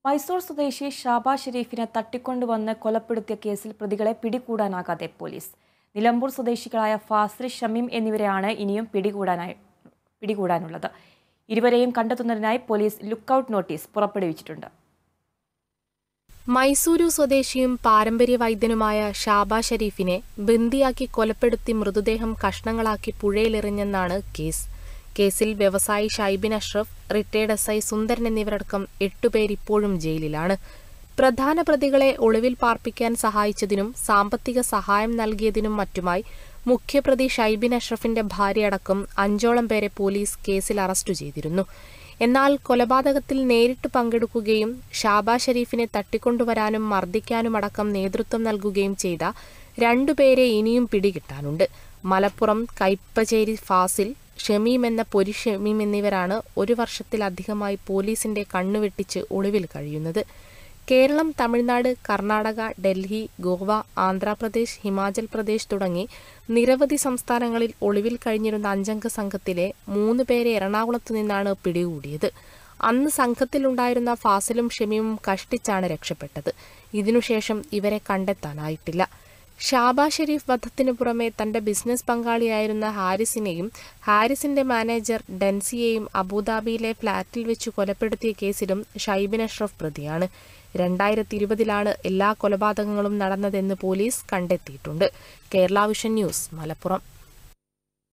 മൈസൂർ സ്വദേശി ഷാബ ഷെരീഫിനെ തട്ടിക്കൊണ്ടുവന്ന് കൊലപ്പെടുത്തിയ കേസിൽ പ്രതികളെ പിടികൂടാനാകാതെ പോലീസ്. നിലമ്പൂർ സ്വദേശികളായ ഫാസിൽ, ഷമീം എന്നിവരെയാണ് ഇനിയും പിടികൂടാനുള്ളത്. ഇരുവരെയും കണ്ടെത്തുന്നതിനായി പോലീസ് ലുക്കൌട്ട് നോട്ടീസ് പുറപ്പെടുവിച്ചിട്ടുണ്ട്. മൈസൂരു സ്വദേശിയും പാരമ്പര്യ വൈദ്യനുമായ ഷാബ ഷെരീഫിനെ ബന്ദിയാക്കി കൊലപ്പെടുത്തി മൃതദേഹം കഷ്ണങ്ങളാക്കി പുഴയിലെറിഞ്ഞെന്നാണ് കേസ്. കേസിൽ വ്യവസായി ഷൈബിൻ അഷ്റഫ്, റിട്ടയർഡ് SI സുന്ദരൻ എന്നിവരടക്കം 8 പേർ ഇപ്പോഴും ജയിലിലാണ്. പ്രധാന പ്രതികളെ ഒളിവിൽ പാർപ്പിക്കാൻ സഹായിച്ചതിനും സാമ്പത്തിക സഹായം നൽകിയതിനും മറ്റുമായി മുഖ്യപ്രതി ഷൈബിൻ അഷ്റഫിന്റെ ഭാര്യയടക്കം 5ഓളം പേരെ പോലീസ് കേസിൽ അറസ്റ്റ് ചെയ്തിരുന്നു. എന്നാൽ കൊലപാതകത്തിൽ നേരിട്ട് പങ്കെടുക്കുകയും ഷാബ ഷെരീഫിനെ തട്ടിക്കൊണ്ടുവരാനും മർദ്ദിക്കാനുമടക്കം നേതൃത്വം നൽകുകയും ചെയ്ത 2 പേരെ ഇനിയും പിടികിട്ടാനുണ്ട്. മലപ്പുറം കൈപ്പച്ചേരി ഫാസിൽ, ഷമീം എന്ന പൊരി ഷമീം എന്നിവരാണ് 1 വർഷത്തിലധികമായി പോലീസിന്റെ കണ്ണുവെട്ടിച്ച് ഒളിവിൽ കഴിയുന്നത്. കേരളം, തമിഴ്നാട്, കർണാടക, ഡൽഹി, ഗോവ, ആന്ധ്രാപ്രദേശ്, ഹിമാചൽ പ്രദേശ് തുടങ്ങി നിരവധി സംസ്ഥാനങ്ങളിൽ ഒളിവിൽ കഴിഞ്ഞിരുന്ന 5-അംഗ സംഘത്തിലെ 3 പേരെ എറണാകുളത്തു നിന്നാണ് പിടികൂടിയത്. അന്ന് സംഘത്തിലുണ്ടായിരുന്ന ഫാസിലും ഷമീമും കഷ്ടിച്ചാണ് രക്ഷപ്പെട്ടത്. ഇതിനുശേഷം ഇവരെ കണ്ടെത്താനായിട്ടില്ല. ഷാബ ഷെരീഫ് വധത്തിനു പുറമെ തന്റെ ബിസിനസ് പങ്കാളിയായിരുന്ന ഹാരിസിനെയും ഹാരിസിന്റെ മാനേജർ ഡെൻസിയെയും അബുദാബിയിലെ ഫ്ളാറ്റിൽ വെച്ച് കൊലപ്പെടുത്തിയ കേസിലും ഷൈബിൻ അഷ്റഫ് പ്രതിയാണ്. 2020-ലാണ് എല്ലാ കൊലപാതകങ്ങളും നടന്നതെന്ന് പോലീസ് കണ്ടെത്തിയിട്ടുണ്ട്. Kerala vision news, Malappuram.